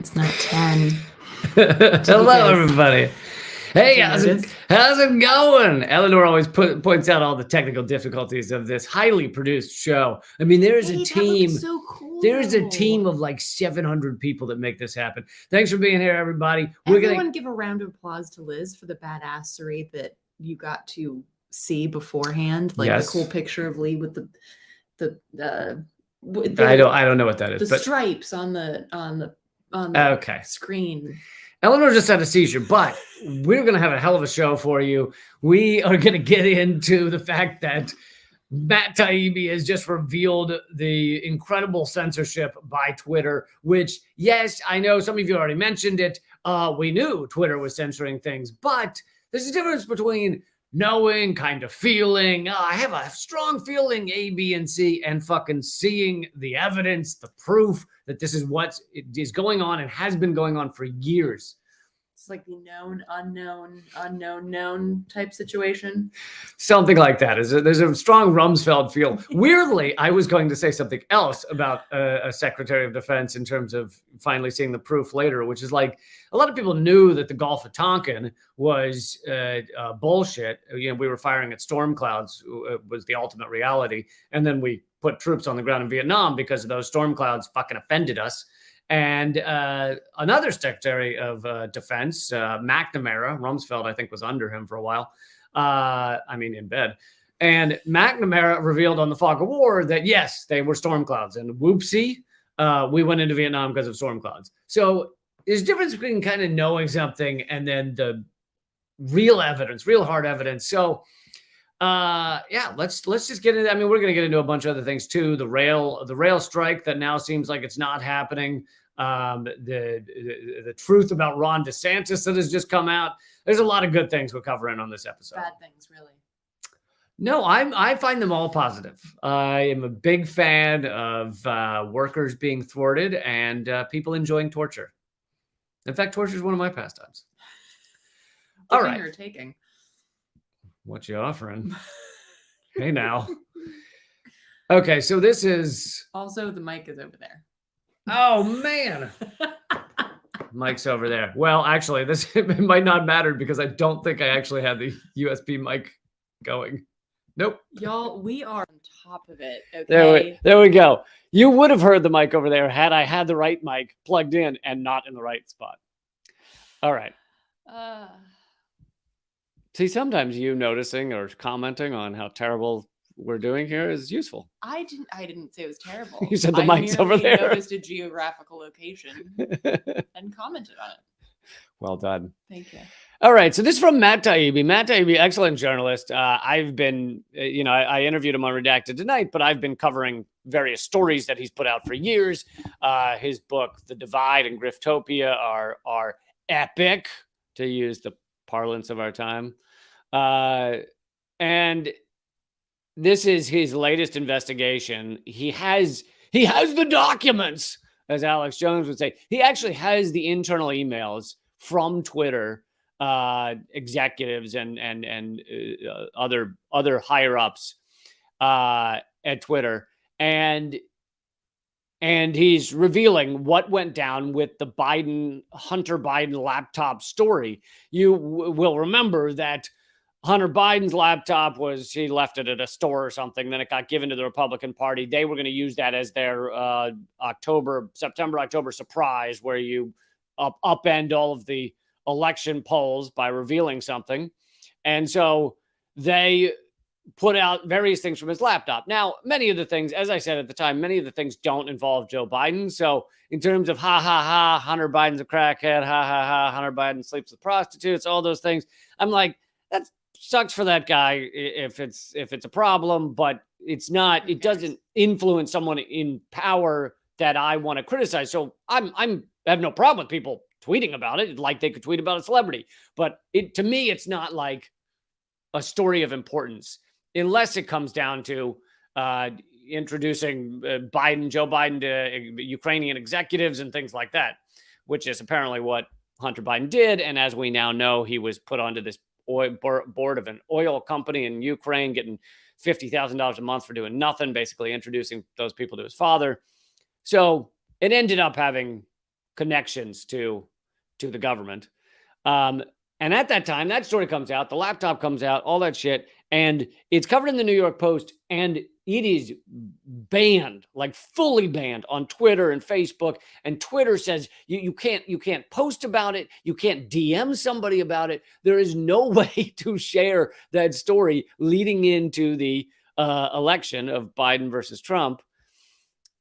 It's not 10. Hello, everybody. Hey, you how's notice? it going? Eleanor always points out all the technical difficulties of this highly produced show. I mean, there is Hey, a that team. looks so cool. There's a though. team of like 700 people that make this happen. Thanks for being here, everybody. Everyone give a round of applause to Liz for the badassery that you got to see beforehand, like Yes. the cool picture of Lee with the I don't know what that is. the stripes on the Okay. screen. Eleanor just had a seizure, but we're going to have a hell of a show for you. We are going to get into the fact that Matt Taibbi has just revealed the incredible censorship by Twitter, which, yes, I know some of you already mentioned it. We knew Twitter was censoring things, but there's a difference between knowing, kind of feeling, I have a strong feeling A, B, and C, and fucking seeing the evidence, the proof that this is what is going on and has been going on for years. It's like the known, unknown, known type situation. Something like that. There's a strong Rumsfeld feel. Weirdly, I was going to say something else about a Secretary of Defense in terms of finally seeing the proof later, which is like a lot of people knew that the Gulf of Tonkin was bullshit. You know, we were firing at storm clouds was the ultimate reality. And then we put troops on the ground in Vietnam because of those storm clouds fucking offended us. And another Secretary of Defense, McNamara, Rumsfeld, I think, was under him for a while. In bed. And McNamara revealed on the Fog of War that, yes, they were storm clouds. And whoopsie, we went into Vietnam because of storm clouds. So there's a difference between kind of knowing something and then the real evidence, real hard evidence. So let's just get into that. I mean, we're going to get into a bunch of other things too. The rail strike that now seems like it's not happening. The truth about Ron DeSantis that has just come out. There's a lot of good things we're covering on this episode. Bad things, really. No, I find them all positive. I am a big fan of workers being thwarted and people enjoying torture. In fact, torture is one of my pastimes. All right. Or taking. What you offering? Hey now. Okay, so this is also the mic is over there. Oh man. Mic's over there. Well, actually, this it might not matter because I don't think I actually had the USB mic going. Nope. Y'all, we are on top of it. Okay. There we go. You would have heard the mic over there had I had the right mic plugged in and not in the right spot. All right. See, sometimes you noticing or commenting on how terrible we're doing here is useful. I didn't say it was terrible. You said the mic's over there. I noticed a geographical location and commented on it. Well done. Thank you. All right. So this is from Matt Taibbi. Matt Taibbi, excellent journalist. I've been, I interviewed him on Redacted tonight, but I've been covering various stories that he's put out for years. His book, The Divide and Griftopia, are epic, to use the parlance of our time. And this is his latest investigation. He has the documents, as Alex Jones would say. He actually has the internal emails from Twitter executives and other higher ups at Twitter, and he's revealing what went down with the Hunter Biden laptop story. You will remember that Hunter Biden's laptop he left it at a store or something. Then it got given to the Republican Party. They were going to use that as their September, October surprise, where you upend all of the election polls by revealing something. And so they put out various things from his laptop. Now, many of the things, as I said at the time, many of the things don't involve Joe Biden. So in terms of Hunter Biden's a crackhead, Hunter Biden sleeps with prostitutes, all those things, I'm like, that sucks for that guy if it's a problem, but it's not, it doesn't influence someone in power that I want to criticize. So I have no problem with people tweeting about it like they could tweet about a celebrity, but to me, it's not like a story of importance unless it comes down to introducing Joe Biden to Ukrainian executives and things like that, which is apparently what Hunter Biden did. And as we now know, he was put onto this board of an oil company in Ukraine, getting $50,000 a month for doing nothing, basically introducing those people to his father. So it ended up having connections to the government. And at that time, that story comes out, the laptop comes out, all that shit, and it's covered in the New York Post, and it is banned, like fully banned on Twitter and Facebook. And Twitter says you can't post about it, you can't DM somebody about it. There is no way to share that story leading into the election of Biden versus Trump.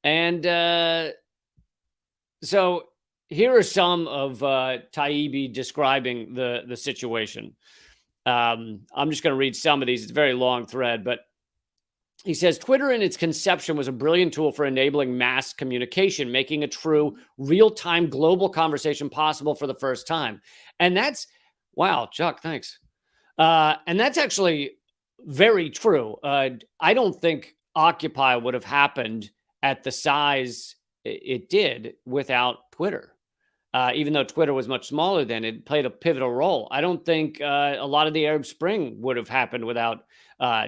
And so here are some of Taibbi describing the situation. I'm just going to read some of these. It's a very long thread, but he says, Twitter in its conception was a brilliant tool for enabling mass communication, making a true real-time global conversation possible for the first time. And that's, wow, Chuck, thanks. And that's actually very true. I don't think Occupy would have happened at the size it did without Twitter. Even though Twitter was much smaller then, it played a pivotal role. I don't think a lot of the Arab Spring would have happened without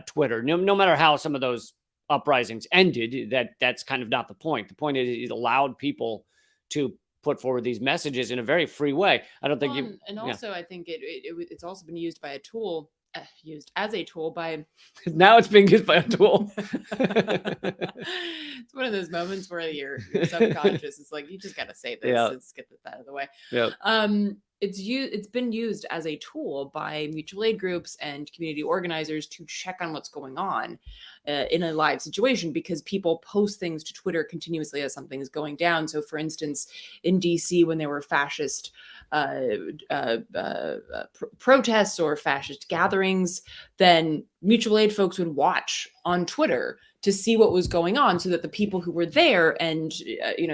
Twitter. No matter how some of those uprisings ended, that's kind of not the point. The point is it allowed people to put forward these messages in a very free way. I don't think and also I think it's also been used by a tool. Used as a tool by now it's being used by a tool. It's one of those moments where your subconscious is like, you just got to say this. Yeah. Let's get this out of the way. Yeah. It's been used as a tool by mutual aid groups and community organizers to check on what's going on in a live situation, because people post things to Twitter continuously as something is going down. So for instance, in DC, when there were fascist protests or fascist gatherings, then mutual aid folks would watch on Twitter to see what was going on, so that the people who were there, and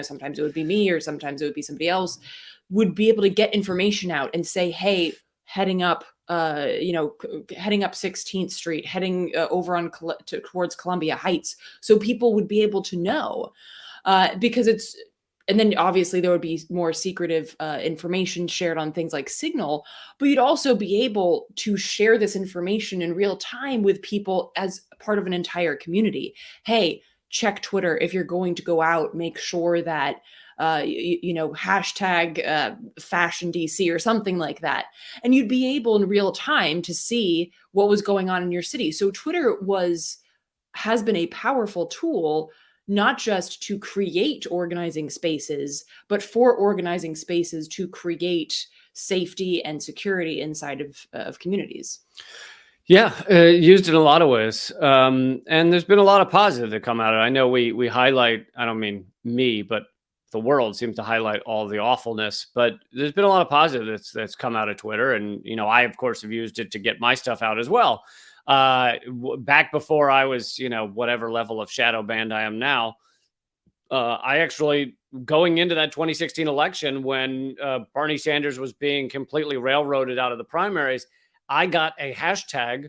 sometimes it would be me or sometimes it would be somebody else, would be able to get information out and say, hey, heading up 16th Street, heading over on towards Columbia Heights. So people would be able to know, because it's, and then obviously there would be more secretive information shared on things like Signal, but you'd also be able to share this information in real time with people as part of an entire community. Hey, check Twitter. If you're going to go out, make sure that hashtag fashion DC or something like that. And you'd be able in real time to see what was going on in your city. So Twitter has been a powerful tool, not just to create organizing spaces, but for organizing spaces to create safety and security inside of communities. Yeah, used in a lot of ways. And there's been a lot of positive that come out of it. I know we highlight, I don't mean me, but the world seems to highlight all the awfulness, but there's been a lot of positive that's come out of Twitter. And, I, of course, have used it to get my stuff out as well. Back before I was, whatever level of shadow banned I am now, I actually, going into that 2016 election when Bernie Sanders was being completely railroaded out of the primaries, I got a hashtag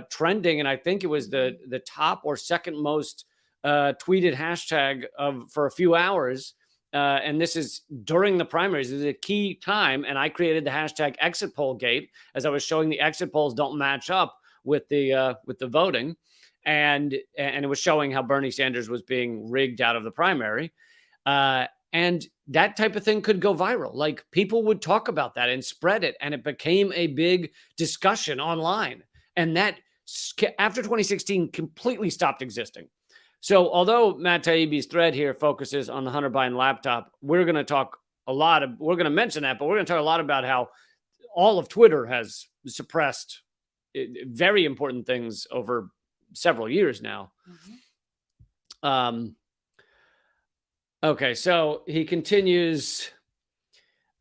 trending, and I think it was the top or second most tweeted hashtag for a few hours. And this is during the primaries. This is a key time, and I created the hashtag exit poll gate, as I was showing the exit polls don't match up with the voting, and it was showing how Bernie Sanders was being rigged out of the primary, and that type of thing could go viral. Like, people would talk about that and spread it, and it became a big discussion online. And that, after 2016, completely stopped existing. So although Matt Taibbi's thread here focuses on the Hunter Biden laptop, we're going to mention that, but we're going to talk a lot about how all of Twitter has suppressed very important things over several years now. Mm-hmm. Okay, so he continues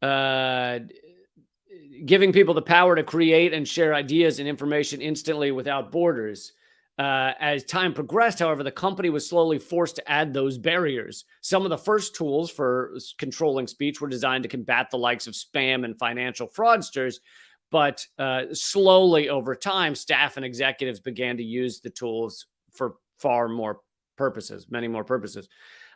giving people the power to create and share ideas and information instantly without borders. As time progressed, however, the company was slowly forced to add those barriers. Some of the first tools for controlling speech were designed to combat the likes of spam and financial fraudsters, but slowly over time, staff and executives began to use the tools for many more purposes.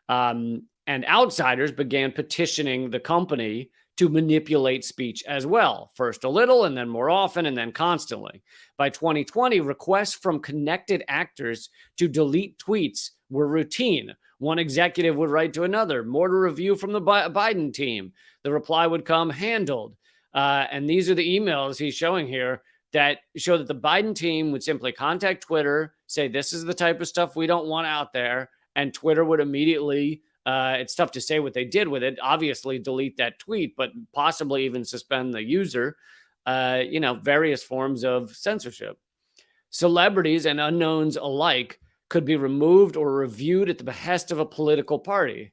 And outsiders began petitioning the company to manipulate speech as well, first a little and then more often and then constantly. By 2020, requests from connected actors to delete tweets were routine. One executive would write to another, more to review from the Biden team. The reply would come handled. And these are the emails he's showing here that show that the Biden team would simply contact Twitter, say, this is the type of stuff we don't want out there. And Twitter would immediately, it's tough to say what they did with it, obviously delete that tweet, but possibly even suspend the user, various forms of censorship. Celebrities and unknowns alike could be removed or reviewed at the behest of a political party.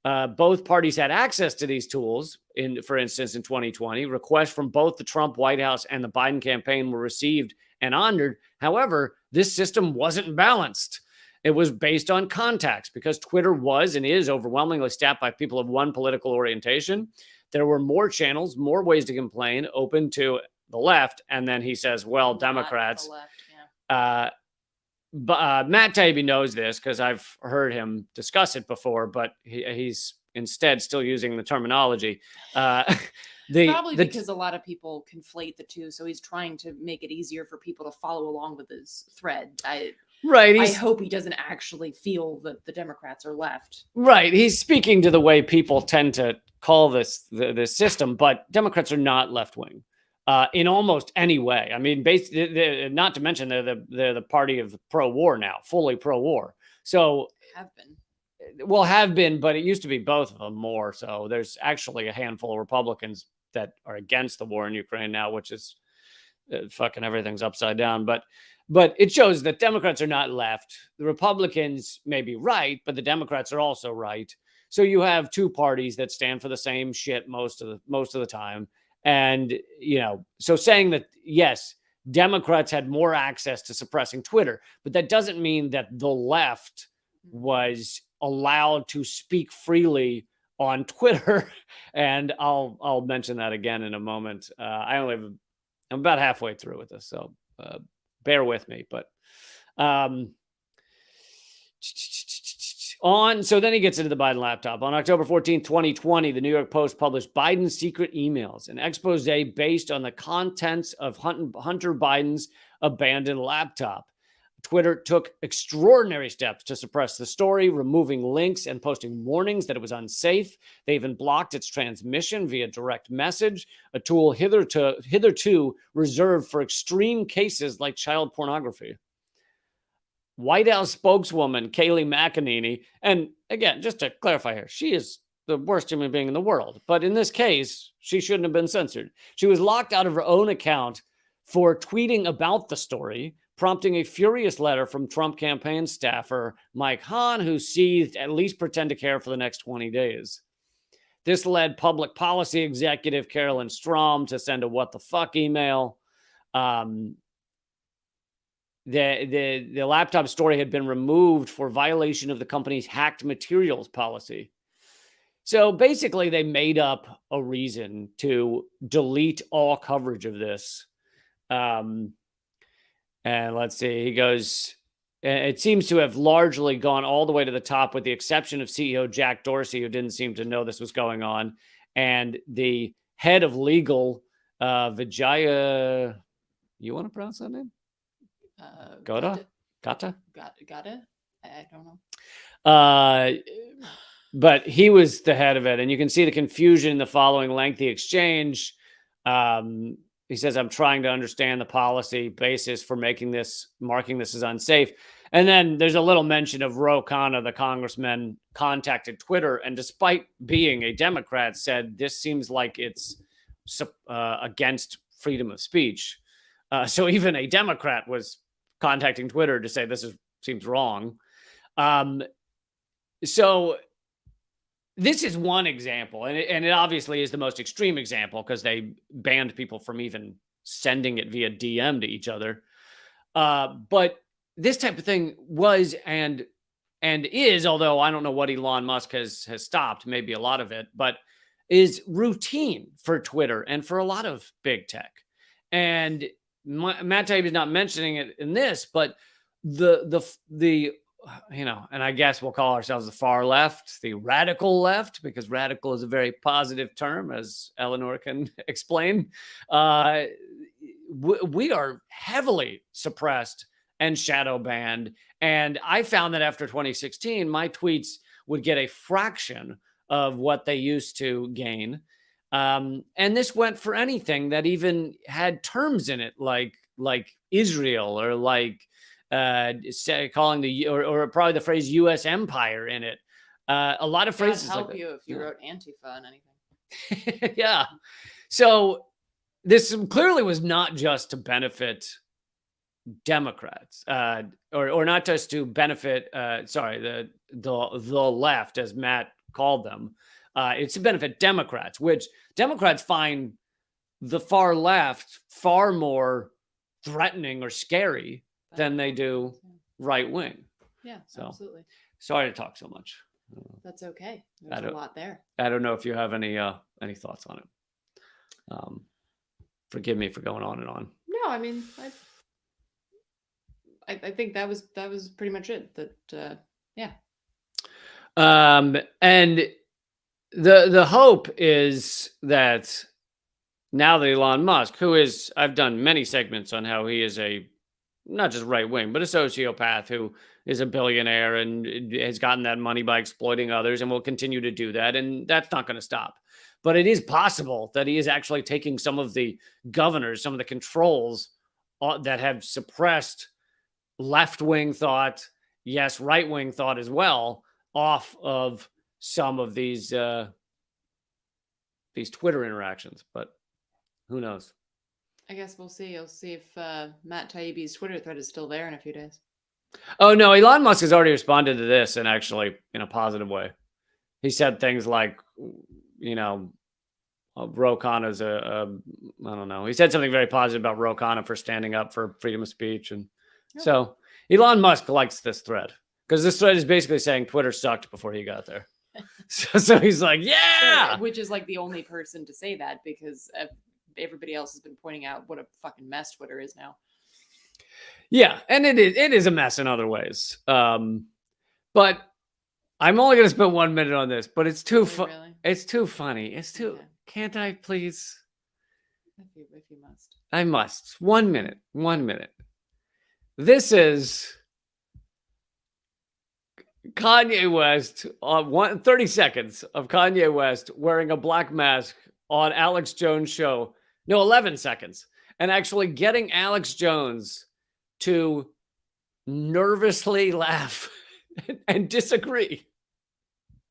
Both parties had access to these tools. For instance, in 2020, requests from both the Trump White House and the Biden campaign were received and honored. However, this system wasn't balanced. It was based on contacts because Twitter was and is overwhelmingly staffed by people of one political orientation. There were more channels, more ways to complain open to the left. And then he says, well, Democrats. The left, yeah. But Matt Taibbi knows this because I've heard him discuss it before, but he's instead still using the terminology. Probably because a lot of people conflate the two, so he's trying to make it easier for people to follow along with his thread. I hope he doesn't actually feel that the Democrats are left. Right. He's speaking to the way people tend to call this system, but Democrats are not left-wing. In almost any way. I mean, not to mention they're the party of pro-war now, fully pro-war. So have been, but it used to be both of them more. So there's actually a handful of Republicans that are against the war in Ukraine now, which is fucking everything's upside down. But it shows that Democrats are not left. The Republicans may be right, but the Democrats are also right. So you have two parties that stand for the same shit most of the time. And, so saying that, yes, Democrats had more access to suppressing Twitter, but that doesn't mean that the left was allowed to speak freely on Twitter. And I'll mention that again in a moment. I'm about halfway through with this, so bear with me. But so then he gets into the Biden laptop. On October 14th, 2020, the New York Post published Biden's secret emails, an expose based on the contents of Hunter Biden's abandoned laptop. Twitter took extraordinary steps to suppress the story, removing links and posting warnings that it was unsafe. They even blocked its transmission via direct message, a tool hitherto reserved for extreme cases like child pornography. White House spokeswoman Kayleigh McEnany, and again, just to clarify here, she is the worst human being in the world. But in this case, she shouldn't have been censored. She was locked out of her own account for tweeting about the story, prompting a furious letter from Trump campaign staffer Mike Hahn, who seethed, at least pretend to care for the next 20 days. This led public policy executive Carolyn Strom to send a what the fuck email. The laptop story had been removed for violation of the company's hacked materials policy. So basically, they made up a reason to delete all coverage of this. And let's see, he goes, it seems to have largely gone all the way to the top, with the exception of CEO Jack Dorsey, who didn't seem to know this was going on, and the head of legal, Vijaya, you want to pronounce that name? Gata? I don't know. But he was the head of it, and you can see the confusion in the following lengthy exchange. He says, I'm trying to understand the policy basis for marking this as unsafe. And then there's a little mention of Ro Khanna, the congressman, contacted Twitter, and despite being a Democrat, said this seems like it's against freedom of speech. So even a Democrat was contacting Twitter to say this seems wrong. So this is one example, and it obviously is the most extreme example because they banned people from even sending it via DM to each other. But this type of thing was and is, although I don't know what Elon Musk has stopped, maybe a lot of it, but is routine for Twitter and for a lot of big tech. And Matt Taibbi is not mentioning it in this, but the and I guess we'll call ourselves the far left, the radical left, because radical is a very positive term, as Eleanor can explain. We are heavily suppressed and shadow banned. And I found that after 2016, my tweets would get a fraction of what they used to gain. And this went for anything that even had terms in it, like Israel, or like calling the or probably the phrase U.S. empire in it. A lot of phrases help like you if you wrote Antifa and anything. yeah. So this clearly was not just to benefit Democrats, or not just to benefit, the left, as Matt called them. It's to benefit Democrats, which Democrats find the far left far more threatening or scary than they do right wing. Yeah, so, absolutely. Sorry to talk so much. That's okay. There's a lot there. I don't know if you have any thoughts on it. Forgive me for going on and on. No, I mean, I think that was pretty much it. That yeah. And the hope is that now that Elon Musk, who is, I've done many segments on how he is a not just right wing, but a sociopath who is a billionaire and has gotten that money by exploiting others and will continue to do that. And that's not going to stop. But it is possible that he is actually taking some of the governors, some of the controls that have suppressed left-wing thought, yes, right-wing thought as well, off of some of these Twitter interactions. But who knows? I guess we'll see. You'll see if Matt Taibbi's Twitter thread is still there in a few days. Oh, no. Elon Musk has already responded to this, and actually in a positive way. He said things like, Ro Khanna's I don't know. He said something very positive about Ro Khanna for standing up for freedom of speech. And so Elon Musk likes this thread, because this thread is basically saying Twitter sucked before he got there. so he's like, yeah! Sure, which is like the only person to say that, because everybody else has been pointing out what a fucking mess Twitter is now. Yeah, and it is a mess in other ways. But I'm only going to spend 1 minute on this, but it's too funny. Really? It's too funny. It's too. Okay. Can't I please? If you must. I must. 1 minute. 1 minute. This is Kanye West on 30 seconds of Kanye West wearing a black mask on Alex Jones' show. No, 11 seconds. And actually getting Alex Jones to nervously laugh and disagree.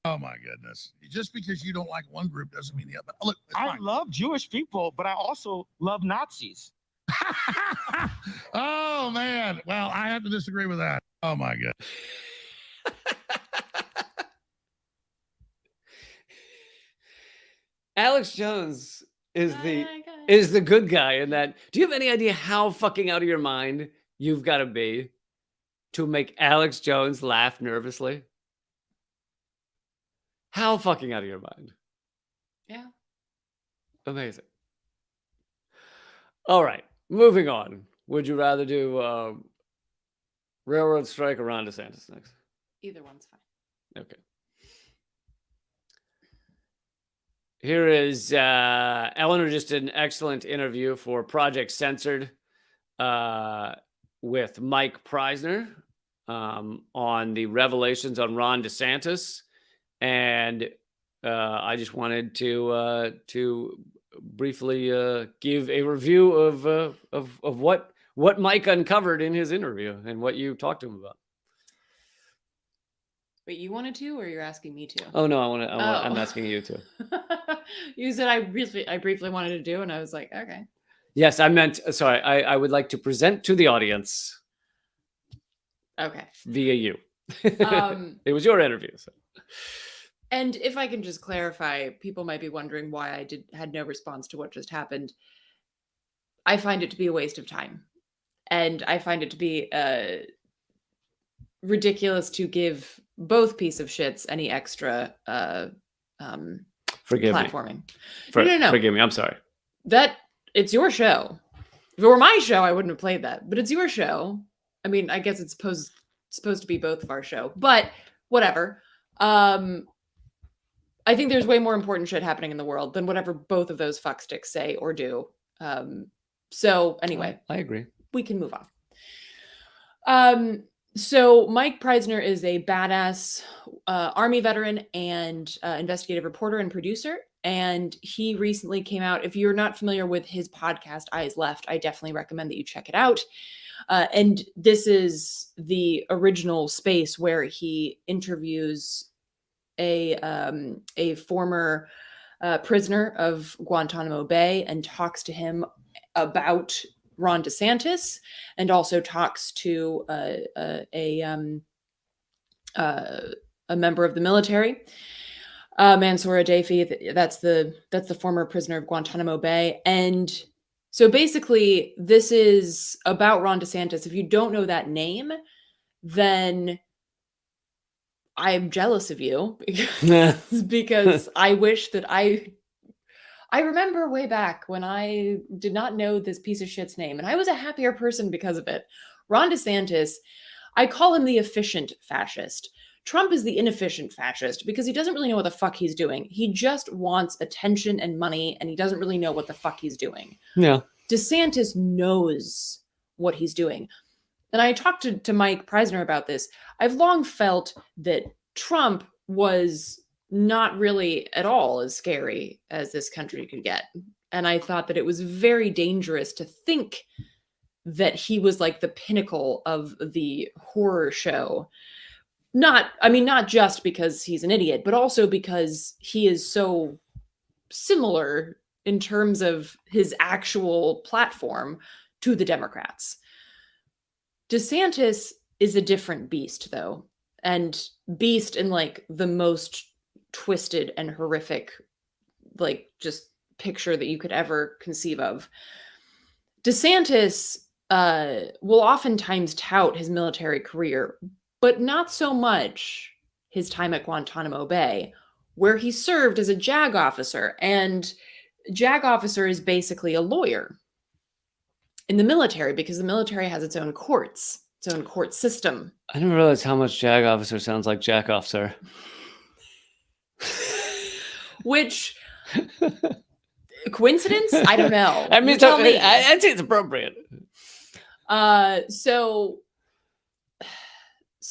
Oh my goodness. Just because you don't like one group doesn't mean the other. Look, I love Jewish people, but I also love Nazis. Oh man. Well, I have to disagree with that. Oh my God. Alex Jones is the good guy in that. Do you have any idea how fucking out of your mind you've got to be to make Alex Jones laugh nervously? How fucking out of your mind? Yeah. Amazing. All right, moving on. Would you rather do railroad strike or Ron DeSantis next? Either one's fine. Okay. Here is Eleanor just did an excellent interview for Project Censored with Mike Preisner on the revelations on Ron DeSantis. And I just wanted to briefly give a review of what Mike uncovered in his interview and what you talked to him about. Wait, you wanted to, or you're asking me to? Oh no, I'm asking you to. You said I briefly wanted to do, and I was like, okay. Yes, I meant. Sorry, I would like to present to the audience. Okay. Via you. It was your interview. So. And if I can just clarify, people might be wondering why I had no response to what just happened. I find it to be a waste of time, and I find it to be ridiculous to give both piece of shits any extra Forgive platforming. Me. No. Forgive me. I'm sorry. It's your show. If it were my show, I wouldn't have played that. But it's your show. I mean, I guess it's supposed to be both of our show, but whatever. I think there's way more important shit happening in the world than whatever both of those fucksticks say or do. So anyway, I agree. We can move on. So Mike Preisner is a badass Army veteran and investigative reporter and producer. And he recently came out. If you're not familiar with his podcast, Eyes Left, I definitely recommend that you check it out. And this is the original space where he interviews a former prisoner of Guantanamo Bay and talks to him about Ron DeSantis, and also talks to a member of the military, Mansour Adayfi. That's the former prisoner of Guantanamo Bay. And so basically, this is about Ron DeSantis. If you don't know that name, then I'm jealous of you because I wish that I remember way back when I did not know this piece of shit's name, and I was a happier person because of it. Ron DeSantis, I call him the efficient fascist. Trump is the inefficient fascist because he doesn't really know what the fuck he's doing. He just wants attention and money, and he doesn't really know what the fuck he's doing. Yeah. DeSantis knows what he's doing. And I talked to Mike Preisner about this. I've long felt that Trump was not really at all as scary as this country could get. And I thought that it was very dangerous to think that he was like the pinnacle of the horror show. Not just because he's an idiot, but also because he is so similar in terms of his actual platform to the Democrats. DeSantis is a different beast, though, and beast in like the most twisted and horrific, like, just picture that you could ever conceive of. DeSantis will oftentimes tout his military career, but not so much his time at Guantanamo Bay, where he served as a JAG officer. And JAG officer is basically a lawyer in the military because the military has its own courts, its own court system. I didn't realize how much JAG officer sounds like Jack officer. Which coincidence? I don't know. I mean, You tell me. I'd say it's appropriate. So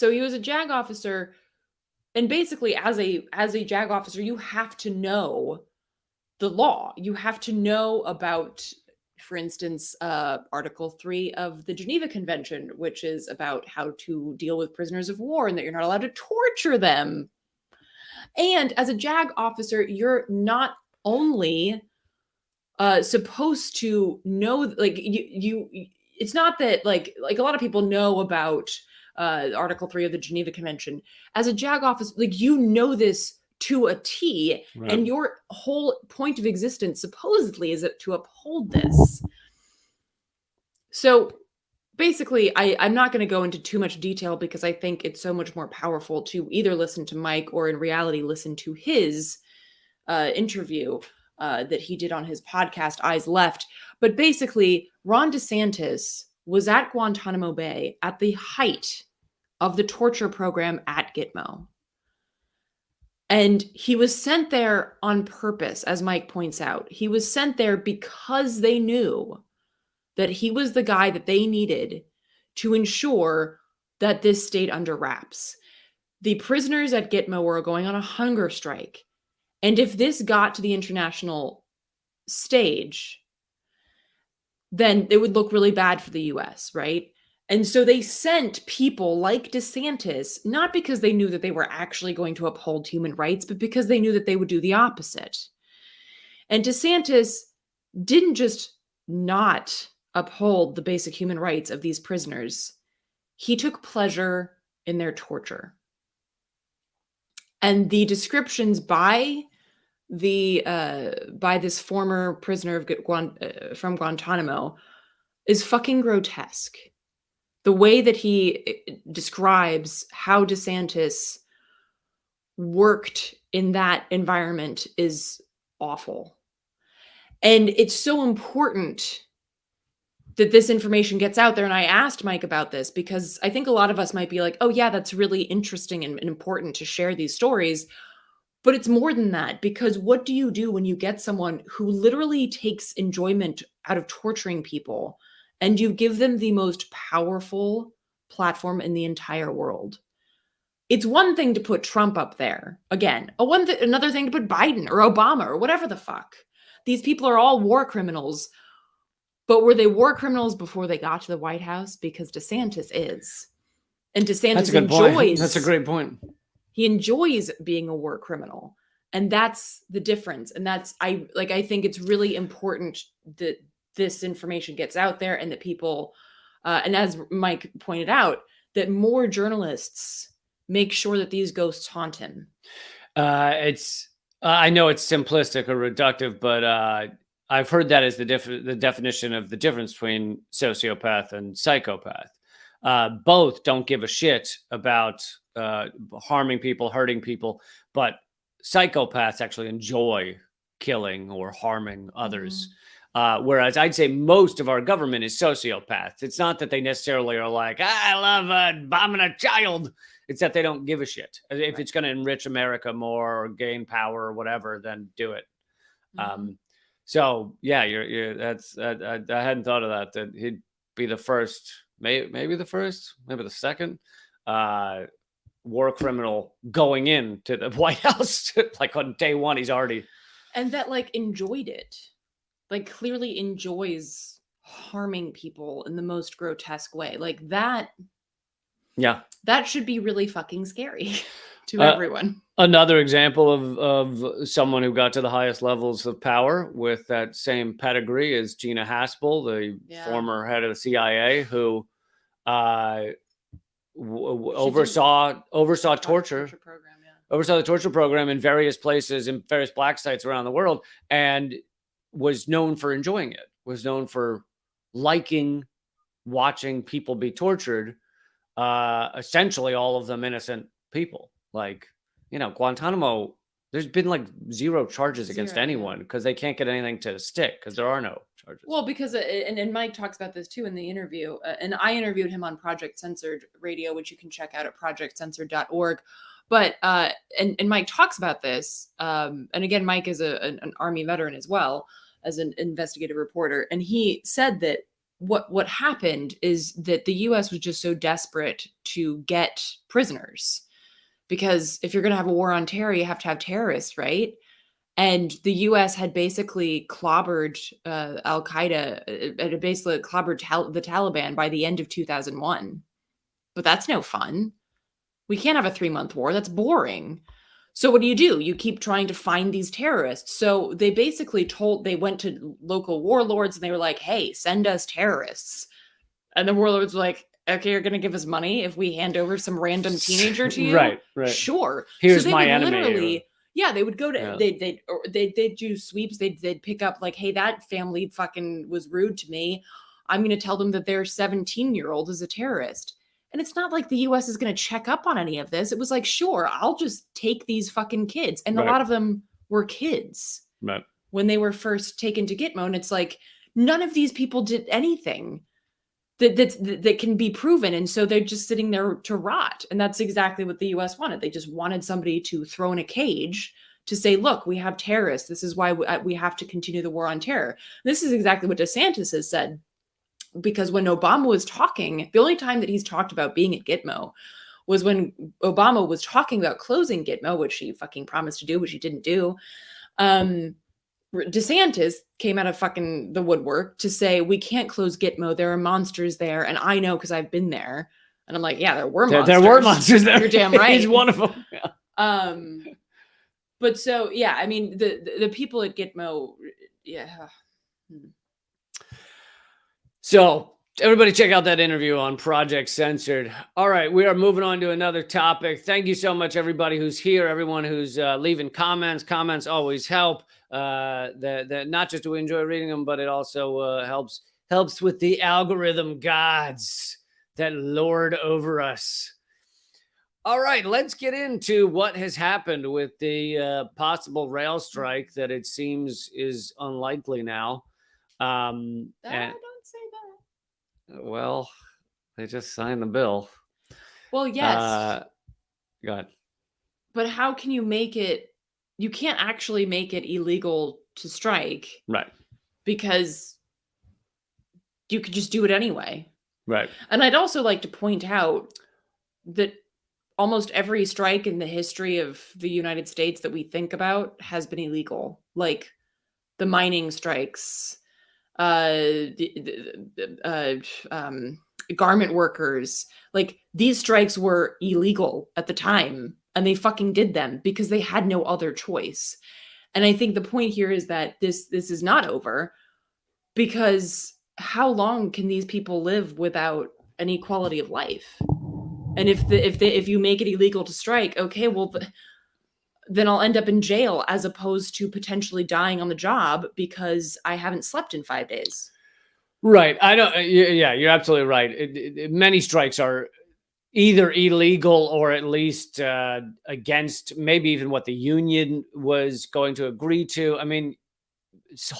he was a JAG officer, and basically, as a JAG officer, you have to know the law. You have to know about, for instance, Article 3 of the Geneva Convention, which is about how to deal with prisoners of war and that you're not allowed to torture them. And as a JAG officer, you're not only supposed to know, like, you it's not that like a lot of people know about Article 3 of the Geneva Convention. As a JAG officer, like, you know this to a T, Right. And your whole point of existence supposedly is to uphold this. So basically, I'm not going to go into too much detail because I think it's so much more powerful to either listen to Mike or in reality listen to his interview that he did on his podcast, Eyes Left. But basically, Ron DeSantis was at Guantanamo Bay at the height of the torture program at Gitmo. And he was sent there on purpose, as Mike points out. He was sent there because they knew that he was the guy that they needed to ensure that this stayed under wraps. The prisoners at Gitmo were going on a hunger strike. And if this got to the international stage, then it would look really bad for the US, right? And so they sent people like DeSantis, not because they knew that they were actually going to uphold human rights, but because they knew that they would do the opposite. And DeSantis didn't just not uphold the basic human rights of these prisoners. He took pleasure in their torture. And the descriptions by this former prisoner from Guantanamo is fucking grotesque. The way that he describes how DeSantis worked in that environment is awful. And it's so important that this information gets out there. And I asked Mike about this because I think a lot of us might be like, oh yeah, that's really interesting and important to share these stories. But it's more than that, because what do you do when you get someone who literally takes enjoyment out of torturing people and you give them the most powerful platform in the entire world. It's one thing to put Trump up there. Again, another thing to put Biden or Obama or whatever the fuck. These people are all war criminals. But were they war criminals before they got to the White House? Because DeSantis is. And DeSantis That's a good enjoys. point. That's a great point. He enjoys being a war criminal. And that's the difference. And that's, I think it's really important that this information gets out there and that people, and as Mike pointed out, that more journalists make sure that these ghosts haunt him. I know it's simplistic or reductive, but I've heard that as the definition of the difference between sociopath and psychopath. Both don't give a shit about harming people, hurting people, but psychopaths actually enjoy killing or harming others. Whereas I'd say most of our government is sociopaths. It's not that they necessarily are like, I love bombing a child. It's that they don't give a shit. If it's going to enrich America more or gain power or whatever, then do it. So yeah, I hadn't thought of that he'd be the first, maybe the first, maybe the second war criminal going into the White House. Like on day one, he's already. And that enjoyed it. Clearly enjoys harming people in the most grotesque way. That. Yeah. That should be really fucking scary to everyone. Another example of someone who got to the highest levels of power with that same pedigree is Gina Haspel, the former head of the CIA, who oversaw torture. Oversaw the torture program in various places, in various black sites around the world, and was known for enjoying it, was known for liking watching people be tortured, essentially all of them innocent people. Guantanamo, there's been zero charges against anyone because they can't get anything to stick because there are no charges. Well, because, and Mike talks about this too in the interview, and I interviewed him on Project Censored Radio, which you can check out at projectcensored.org. But, and Mike talks about this, and again, Mike is an Army veteran as well as an investigative reporter. And he said that what happened is that the U.S. was just so desperate to get prisoners, because if you're going to have a war on terror, you have to have terrorists, right? And the U.S. had basically clobbered Al-Qaeda, basically clobbered the Taliban by the end of 2001. But that's no fun. We can't have a 3-month war. That's boring. So what do? You keep trying to find these terrorists. So they basically they went to local warlords and they were like, hey, send us terrorists. And the warlords were like, okay, you're going to give us money if we hand over some random teenager to you? Right. Sure. Here's so they my would enemy. Literally, yeah, they would go to, they'd do sweeps. They'd pick up hey, that family fucking was rude to me. I'm going to tell them that their 17-year-old is a terrorist. And it's not like the U.S. is going to check up on any of this. It was sure, I'll just take these fucking kids. And a lot of them were kids when they were first taken to Gitmo. And it's none of these people did anything that can be proven. And so they're just sitting there to rot. And that's exactly what the U.S. wanted. They just wanted somebody to throw in a cage to say, look, we have terrorists. This is why we have to continue the war on terror. This is exactly what DeSantis has said. Because when Obama was talking, the only time that he's talked about being at Gitmo was when Obama was talking about closing Gitmo, which he fucking promised to do, which he didn't do. DeSantis came out of fucking the woodwork to say, we can't close Gitmo. There are monsters there. And I know because I've been there. And I'm like, yeah, there were monsters. There were monsters there. You're damn right. He's one of them. Yeah. But so, yeah, I mean, the people at Gitmo, yeah. So everybody check out that interview on Project Censored. All right, we are moving on to another topic. Thank you so much, everybody who's here, everyone who's leaving comments. Comments always help. That not just do we enjoy reading them, but it also helps with the algorithm gods that lord over us. All right, let's get into what has happened with the possible rail strike that it seems is unlikely now. Don't say that. Well, they just signed the bill. Well, yes. Go ahead. But how can you make it? You can't actually make it illegal to strike. Right. Because you could just do it anyway. Right. And I'd also like to point out that almost every strike in the history of the United States that we think about has been illegal. Like the mining strikes, garment workers. Like these strikes were illegal at the time, and they fucking did them because they had no other choice. And I think the point here is that this is not over, because how long can these people live without any quality of life? And if you make it illegal to strike, okay, well then I'll end up in jail as opposed to potentially dying on the job because I haven't slept in 5 days. Right. I know. Yeah, you're absolutely right. Many strikes are either illegal or at least against maybe even what the union was going to agree to. I mean,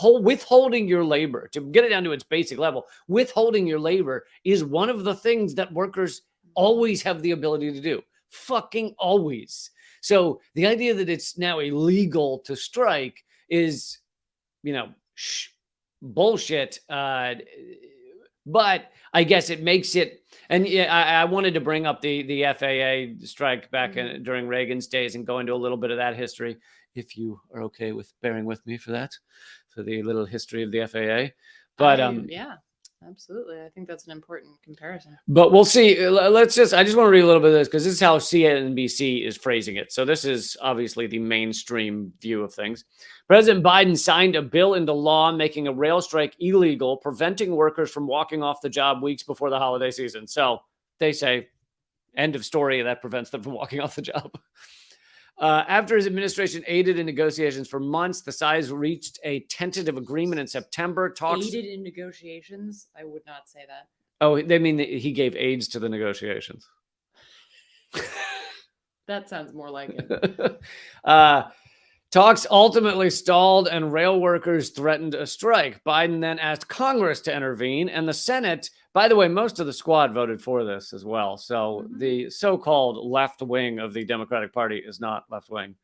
withholding your labor, to get it down to its basic level, withholding your labor is one of the things that workers always have the ability to do. Fucking always. So the idea that it's now illegal to strike is, bullshit. But I guess it makes it. And yeah, I wanted to bring up the FAA strike back during Reagan's days and go into a little bit of that history, if you are okay with bearing with me for that, for the little history of the FAA. But yeah, absolutely. I think that's an important comparison. But we'll see. I just want to read a little bit of this because this is how CNBC is phrasing it. So this is obviously the mainstream view of things. President Biden signed a bill into law making a rail strike illegal, preventing workers from walking off the job weeks before the holiday season. So they say, end of story, that prevents them from walking off the job. After his administration aided in negotiations for months, the sides reached a tentative agreement in September. Aided in negotiations? I would not say that. Oh, they mean that he gave aids to the negotiations. That sounds more like it. Talks ultimately stalled and rail workers threatened a strike. Biden then asked Congress to intervene, and the Senate, by the way, most of the squad voted for this as well. So the so-called left wing of the Democratic Party is not left wing.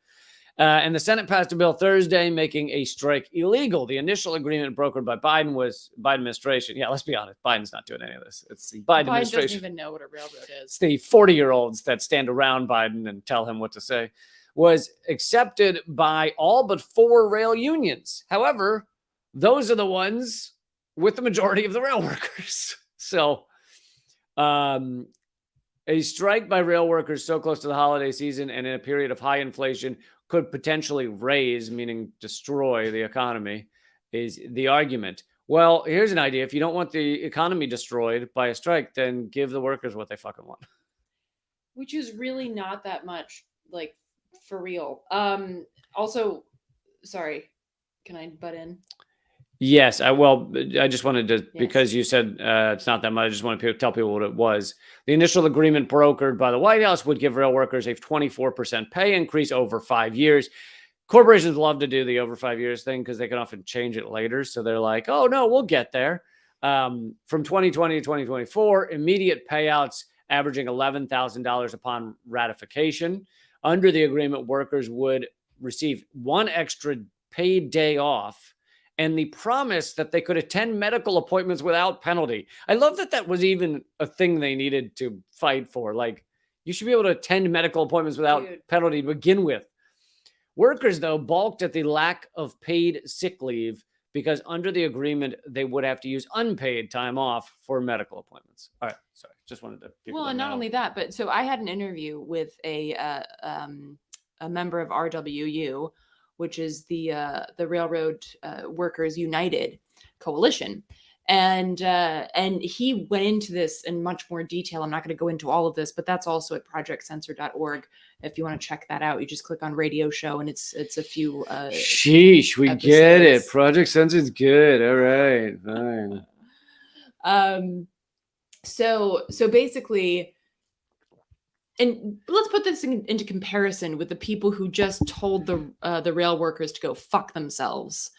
And the Senate passed a bill Thursday making a strike illegal. The initial agreement brokered by Biden administration. Yeah, let's be honest. Biden's not doing any of this. It's the Biden administration. Doesn't even know what a railroad is. It's the 40-year-olds that stand around Biden and tell him what to say. Was accepted by all but 4 rail unions. However, those are the ones with the majority of the rail workers. So a strike by rail workers so close to the holiday season and in a period of high inflation could potentially raise, meaning destroy, the economy, is the argument. Well, here's an idea. If you don't want the economy destroyed by a strike, then give the workers what they fucking want. Which is really not that much, like, for real. Also, sorry, can I butt in? Yes, I just wanted to, because you said it's not that much. I just want to tell people what it was. The initial agreement brokered by the White House would give rail workers a 24% pay increase over 5 years. Corporations love to do the over 5 years thing because they can often change it later. So they're like, oh, no, we'll get there. From 2020 to 2024, immediate payouts averaging $11,000 upon ratification. Under the agreement, workers would receive 1 extra paid day off and the promise that they could attend medical appointments without penalty. I love that that was even a thing they needed to fight for. Like, you should be able to attend medical appointments without penalty to begin with. Workers, though, balked at the lack of paid sick leave because under the agreement, they would have to use unpaid time off for medical appointments. All right. Sorry. Just wanted to. Well, and not only that, but so I had an interview with a member of RWU, which is the Railroad Workers United Coalition. And he went into this in much more detail. I'm not going to go into all of this, but that's also at projectcensored.org. If you want to check that out, you just click on radio show and it's a few sheesh, we episodes. Get it. Project Censored's good. All right, fine. So basically, and let's put this into comparison with the people who just told the rail workers to go fuck themselves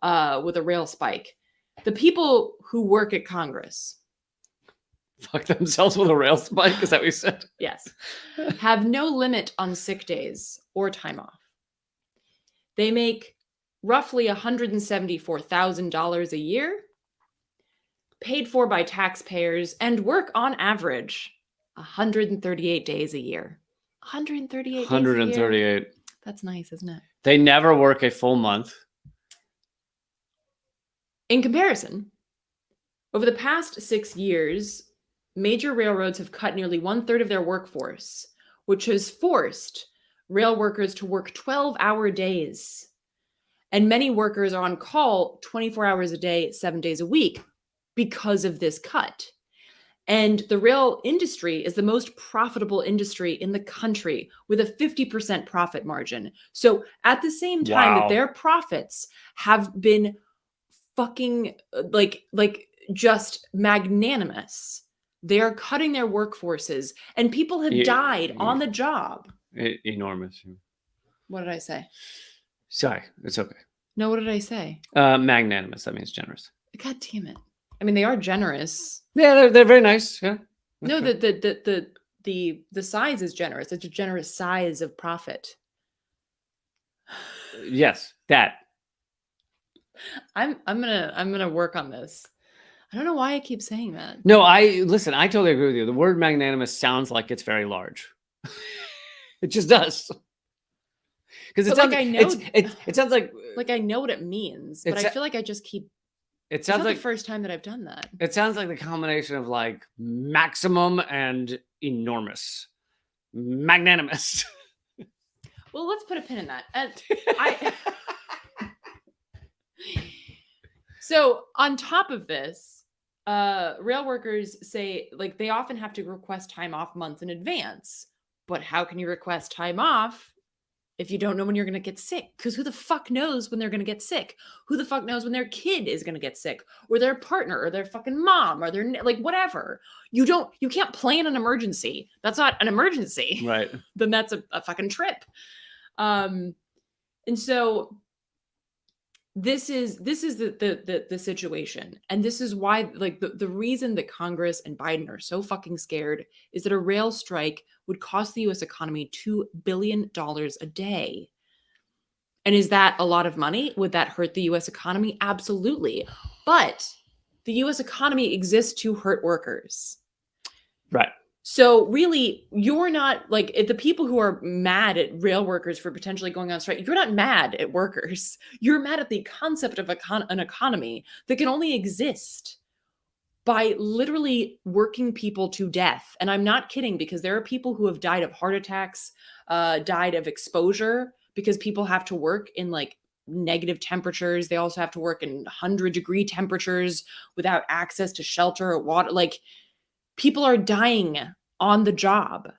with a rail spike. The people who work at Congress. Fuck themselves with a rail spike? Is that what you said? Yes. Have no limit on sick days or time off. They make roughly $174,000 a year. paid for by taxpayers, and work on average 138 days a year. 138 days a year. 138. That's nice, isn't it? They never work a full month. In comparison, over the past 6 years, major railroads have cut nearly 1/3 of their workforce, which has forced rail workers to work 12-hour days. And many workers are on call 24 hours a day, 7 days a week because of this cut. And the rail industry is the most profitable industry in the country with a 50% profit margin. So at the same time Wow. that their profits have been fucking like just magnanimous, they are cutting their workforces and people have died on the job. Enormous. What did I say? Sorry, it's okay. No, what did I say? Magnanimous. That means generous. God damn it. I mean, they are generous. Yeah, they're very nice. Yeah. No, Okay. the size is generous. It's a generous size of profit. Yes, that. I'm gonna work on this. I don't know why I keep saying that. No, I totally agree with you. The word magnanimous sounds like it's very large. It just does. Because it But, sounds like, I know- it sounds like I know what it means, but It's I a- feel like I just keep. it It's sounds not like the first time that I've done that. it sounds like the combination of like maximum and enormous. Magnanimous. Well, let's put a pin in that. So on top of this, rail workers say like they often have to request time off months in advance. But how can you request time off if you don't know when you're going to get sick? Because who the fuck knows when they're going to get sick? Who the fuck knows when their kid is going to get sick, or their partner, or their fucking mom, or their like whatever? You can't plan an emergency. That's not an emergency. Right. Then that's a fucking trip. And so this is the situation, and this is why like the reason that Congress and Biden are so fucking scared is that a rail strike would cost the US economy $2 billion a day. And is that a lot of money? Would that hurt the US economy? Absolutely. But the US economy exists to hurt workers. Right. So really, you're not like the people who are mad at rail workers for potentially going on strike. You're not mad at workers. You're mad at the concept of an economy that can only exist by literally working people to death. And I'm not kidding, because there are people who have died of heart attacks, died of exposure, because people have to work in like negative temperatures. They also have to work in 100-degree temperatures without access to shelter or water. Like, people are dying on the job,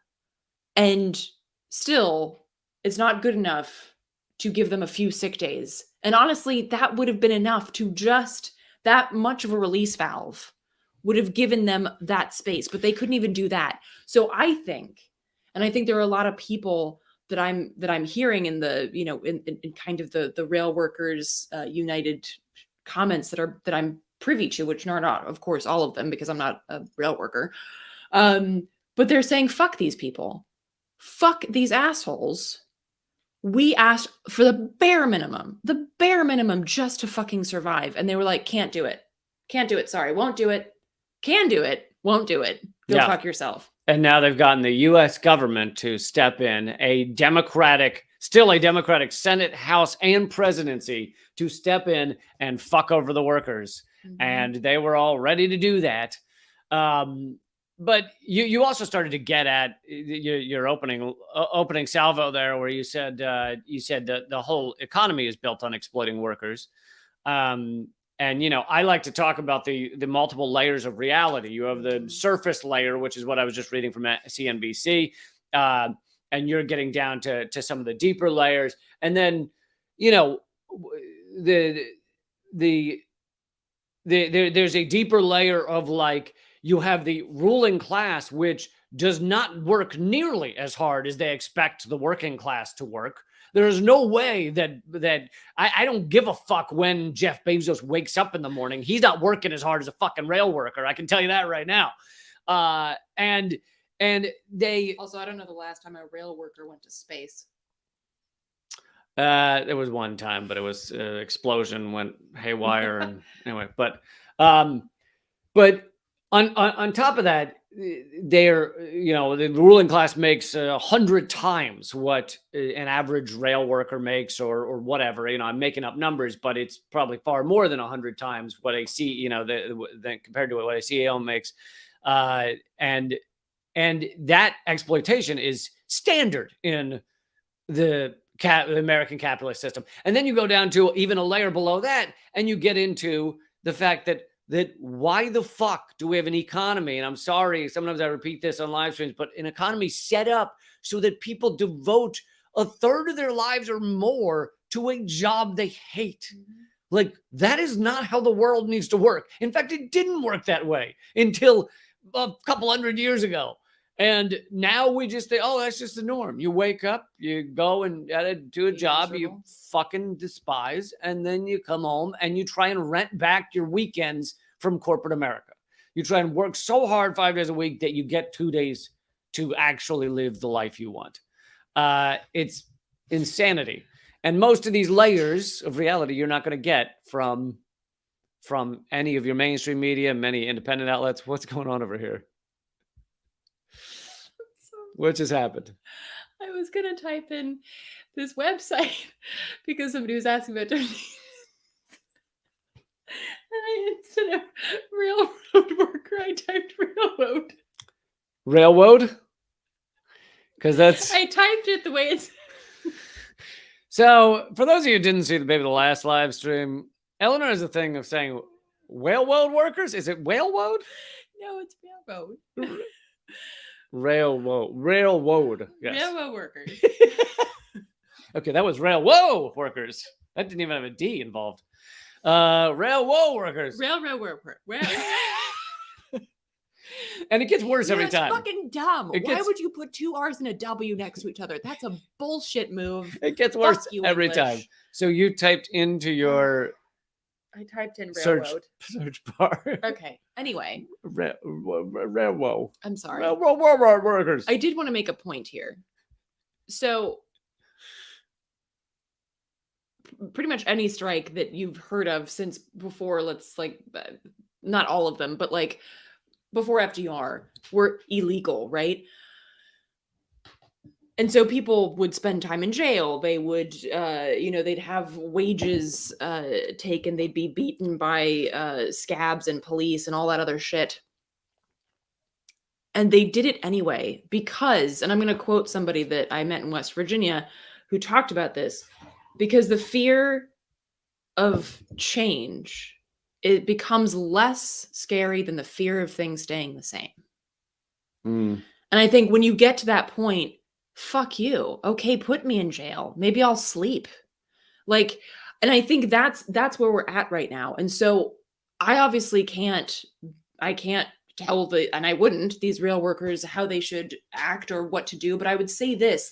and still it's not good enough to give them a few sick days. And honestly, that would have been enough to just that much of a release valve would have given them that space, but they couldn't even do that. So I think there are a lot of people that I'm hearing in the, in kind of the rail workers united comments that I'm privy to, which are not, of course, all of them, because I'm not a rail worker. But they're saying, fuck these people. Fuck these assholes. We asked for the bare minimum just to fucking survive. And they were like, can't do it. Can't do it. Sorry, won't do it. Can do it. Won't do it. Go fuck yourself. And now they've gotten the U.S. government to step in, still a Democratic Senate, House, and presidency to step in and fuck over the workers. Mm-hmm. And they were all ready to do that. But you also started to get at your opening salvo there, where you said that the whole economy is built on exploiting workers. And, I like to talk about the multiple layers of reality. You have the surface layer, which is what I was just reading from CNBC. And you're getting down to some of the deeper layers. And then, there's a deeper layer of like, you have the ruling class, which does not work nearly as hard as they expect the working class to work. There is no way that I don't give a fuck when Jeff Bezos wakes up in the morning. He's not working as hard as a fucking rail worker. I can tell you that right now. And they also, I don't know the last time a rail worker went to space. There was one time, but it was explosion went haywire. And anyway, but But on top of that, they're, the ruling class makes 100 times what an average rail worker makes, or whatever. I'm making up numbers, but it's probably far more than 100 times what I see, than compared to what a CEO makes. And that exploitation is standard in the American capitalist system. And then you go down to even a layer below that, and you get into the fact that why the fuck do we have an economy? And I'm sorry, sometimes I repeat this on live streams, but an economy set up so that people devote a third of their lives or more to a job they hate. Like, that is not how the world needs to work. In fact, it didn't work that way until a couple hundred years ago. And now we just say, oh, that's just the norm. You wake up, you go and do a job you fucking despise, and then you come home and you try and rent back your weekends from corporate America. You try and work so hard 5 days a week that you get 2 days to actually live the life you want. It's insanity. And most of these layers of reality you're not going to get from any of your mainstream media, many independent outlets. What's going on over here? What just happened? I was going to type in this website because somebody was asking about donations. And instead of railroad worker, I typed railroad. Railroad? Because I typed it the way it's... So, for those of you who didn't see the last live stream, Eleanor has a thing of saying railroad workers. Is it railroad? No, it's railroad. Railroad. Yes. Railroad workers. Okay, that was railroad workers. That didn't even have a D involved. Railroad workers. Railroad worker. And it gets worse every It's time. fucking dumb. Why would you put 2 R's and a W next to each other? That's a bullshit move. It gets worse every English. time. So you typed into your I typed in railroad. search bar. Okay. Anyway. Railroad. I'm sorry. Railroad workers. I did want to make a point here. So pretty much any strike that you've heard of since before, not all of them, but like before FDR were illegal, right? And so people would spend time in jail. They would, they'd have wages taken. They'd be beaten by scabs and police and all that other shit. And they did it anyway because, and I'm going to quote somebody that I met in West Virginia who talked about this, because the fear of change, it becomes less scary than the fear of things staying the same. And I think when you get to that point, fuck you. Okay, put me in jail. Maybe I'll sleep. And I think that's where we're at right now. And so I obviously can't tell and I wouldn't, these rail workers how they should act or what to do. But I would say this,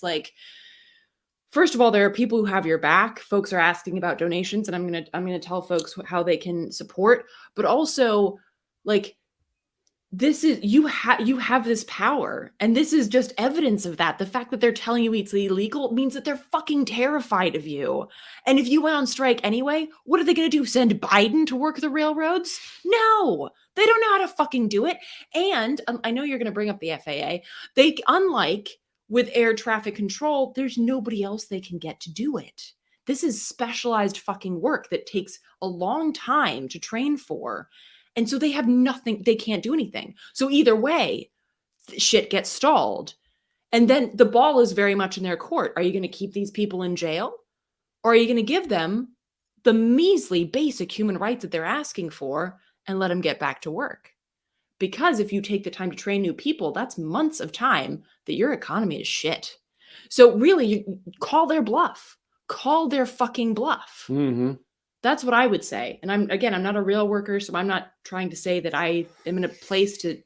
first of all, there are people who have your back. Folks are asking about donations, and I'm gonna tell folks how they can support. But also, this is you have this power, and this is just evidence of that. The fact that they're telling you it's illegal means that they're fucking terrified of you. And if you went on strike anyway, what are they gonna do? Send Biden to work the railroads? No, they don't know how to fucking do it. And I know you're gonna bring up the FAA. Unlike with air traffic control, there's nobody else they can get to do it. This is specialized fucking work that takes a long time to train for. And so they have nothing, they can't do anything. So either way, shit gets stalled. And then the ball is very much in their court. Are you going to keep these people in jail? Or are you going to give them the measly basic human rights that they're asking for and let them get back to work? Because if you take the time to train new people, that's months of time that your economy is shit. So really, you call their bluff. Call their fucking bluff. Mm-hmm. That's what I would say. And I'm not a real worker, so I'm not trying to say that I am in a place to...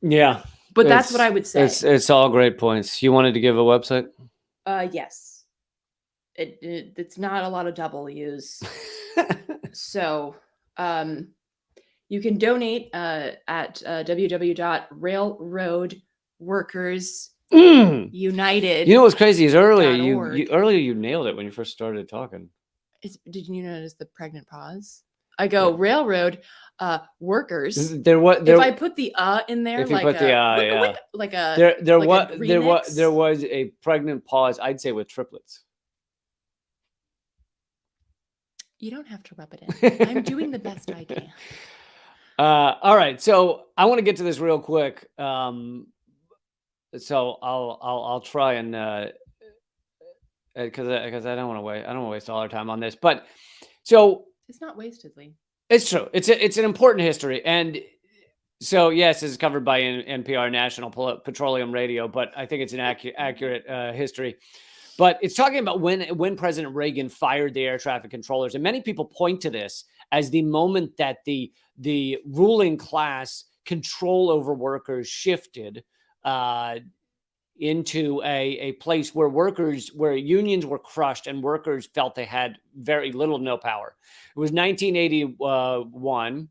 Yeah. But that's what I would say. It's all great points. You wanted to give a website? Yes. It's not a lot of W's. So you can donate at www.railroadworkersunited. You know what's crazy is earlier you nailed it when you first started talking. Did you notice the pregnant pause? I go railroad workers. There was If I put the in there, if you like put the a wick, yeah. wick, like a there like a was there remix. was a pregnant pause, I'd say, with triplets. You don't have to rub it in. I'm doing the best I can. All right, so I want to get to this real quick. So I'll try and because I don't want to waste all our time on this. But so It's not wasted, Lee. it's true. It's an important history, and so yes, it's covered by NPR National Petroleum Radio, but I think it's an accurate history. But it's talking about when President Reagan fired the air traffic controllers, and many people point to this as the moment that the ruling class control over workers shifted into a place where unions were crushed and workers felt they had very little, no power. It was 1981.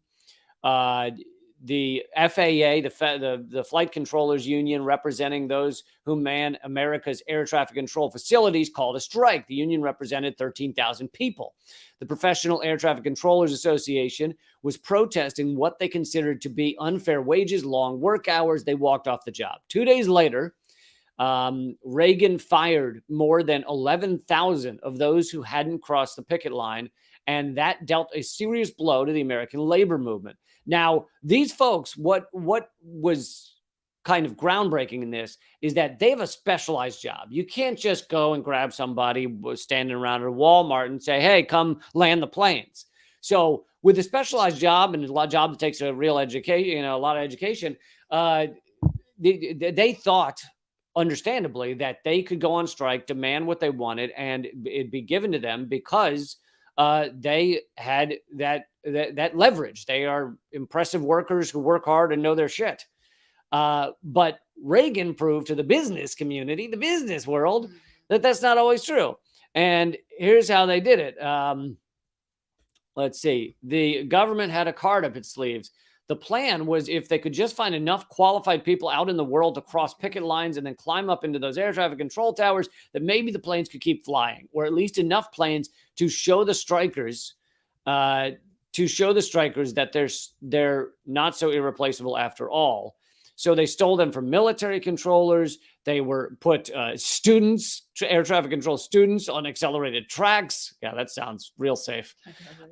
The FAA, the Flight Controllers Union, representing those who man America's air traffic control facilities, called a strike. The union represented 13,000 people. The Professional Air Traffic Controllers Association was protesting what they considered to be unfair wages, long work hours. They walked off the job. 2 days later, Reagan fired more than 11,000 of those who hadn't crossed the picket line, and that dealt a serious blow to the American labor movement. Now, these folks, what was kind of groundbreaking in this is that they have a specialized job. You can't just go and grab somebody standing around at a Walmart and say, hey, come land the planes. So with a specialized job and a job that takes a real education, a lot of education, they thought, understandably, that they could go on strike, demand what they wanted, and it'd be given to them because they had that leverage. They are impressive workers who work hard and know their shit. But Reagan proved to the business community, the business world, that that's not always true. And here's how they did it. Let's see. The government had a card up its sleeves. The plan was if they could just find enough qualified people out in the world to cross picket lines and then climb up into those air traffic control towers, that maybe the planes could keep flying, or at least enough planes to show the strikers that they're not so irreplaceable after all. So they stole them from military controllers. They were put students, air traffic control students, on accelerated tracks. Yeah, that sounds real safe.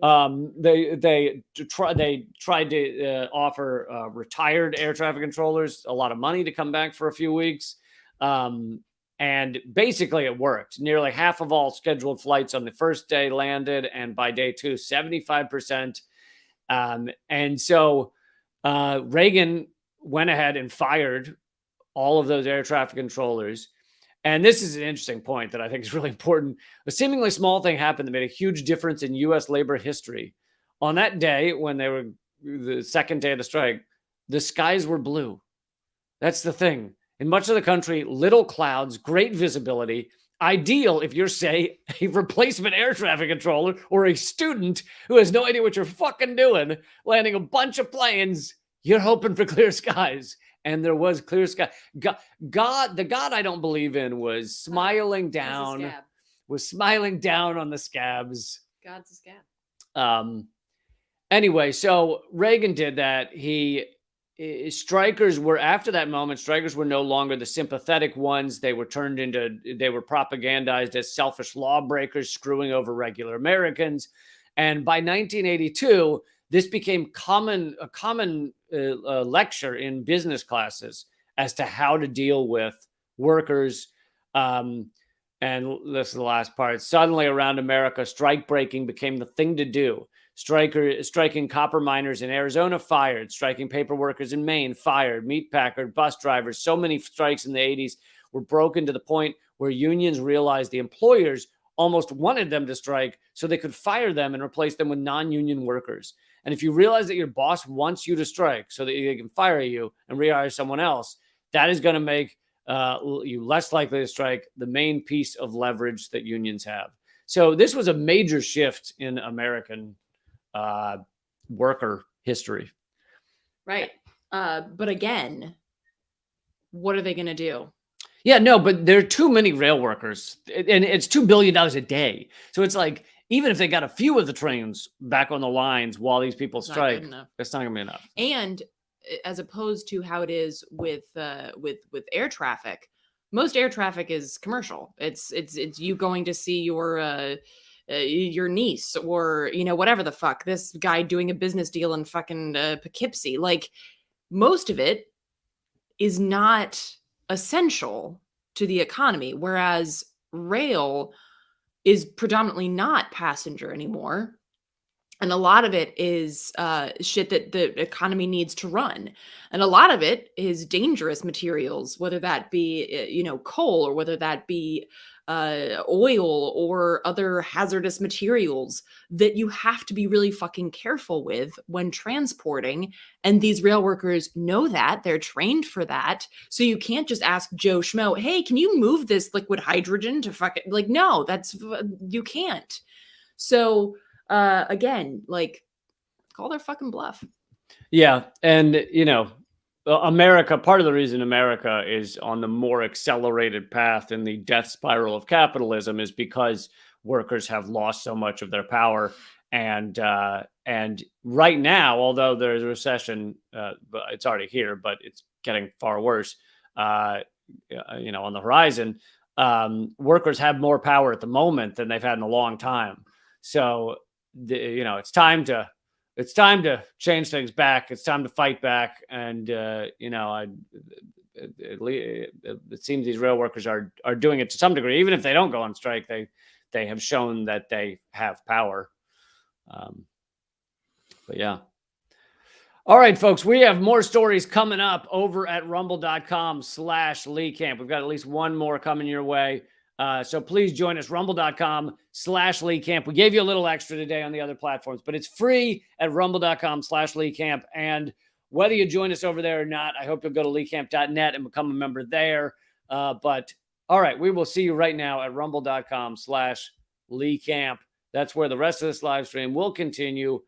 They tried to offer retired air traffic controllers a lot of money to come back for a few weeks. And basically it worked. Nearly half of all scheduled flights on the first day landed, and by day two, 75%. And so Reagan went ahead and fired all of those air traffic controllers. And this is an interesting point that I think is really important. A seemingly small thing happened that made a huge difference in U.S. labor history. On that day, when they were the second day of the strike, the skies were blue. That's the thing. In much of the country, little clouds, great visibility, ideal if you're, say, a replacement air traffic controller or a student who has no idea what you're fucking doing, landing a bunch of planes. You're hoping for clear skies. And there was clear sky. The God I don't believe in was smiling down on the scabs. God's a scab. Anyway, so Reagan did that. Strikers were, after that moment, strikers were no longer the sympathetic ones. They were propagandized as selfish lawbreakers screwing over regular Americans. And by 1982, this became a common lecture in business classes as to how to deal with workers. And this is the last part. Suddenly around America, strike breaking became the thing to do. Striking copper miners in Arizona, fired. Striking paper workers in Maine, fired. Meat packers, bus drivers. So many strikes in the 80s were broken to the point where unions realized the employers almost wanted them to strike so they could fire them and replace them with non-union workers. And if you realize that your boss wants you to strike so that they can fire you and rehire someone else, that is going to make you less likely to strike, the main piece of leverage that unions have. So this was a major shift in American worker history. Right. But again, what are they going to do? Yeah, no, but there are too many rail workers, and it's $2 billion a day. So it's like, even if they got a few of the trains back on the lines while these people It's not good strike, enough. it's not gonna be enough. And as opposed to how it is with air traffic, most air traffic is commercial. It's you going to see your niece, or whatever the fuck, this guy doing a business deal in fucking Poughkeepsie. Like, most of it is not essential to the economy, whereas rail is predominantly not passenger anymore. And a lot of it is shit that the economy needs to run. And a lot of it is dangerous materials, whether that be, coal, or whether that be oil or other hazardous materials that you have to be really fucking careful with when transporting. And these rail workers know that. They're trained for that. So you can't just ask Joe Schmo, hey, can you move this liquid hydrogen to fucking, like, no, you can't. So again, like, call their fucking bluff. Yeah. And, America, part of the reason America is on the more accelerated path in the death spiral of capitalism is because workers have lost so much of their power. And right now, although there's a recession, but it's already here, but it's getting far worse, on the horizon, workers have more power at the moment than they've had in a long time. So, it's time to change things back. It's time to fight back. And, it seems these rail workers are doing it to some degree. Even if they don't go on strike, they have shown that they have power. But yeah. All right, folks, we have more stories coming up over at rumble.com/Lee Camp. We've got at least one more coming your way. So please join us, rumble.com/Lee Camp. We gave you a little extra today on the other platforms, but it's free at rumble.com/Lee Camp. And whether you join us over there or not, I hope you'll go to leecamp.net and become a member there. But all right, we will see you right now at rumble.com/Lee Camp. That's where the rest of this live stream will continue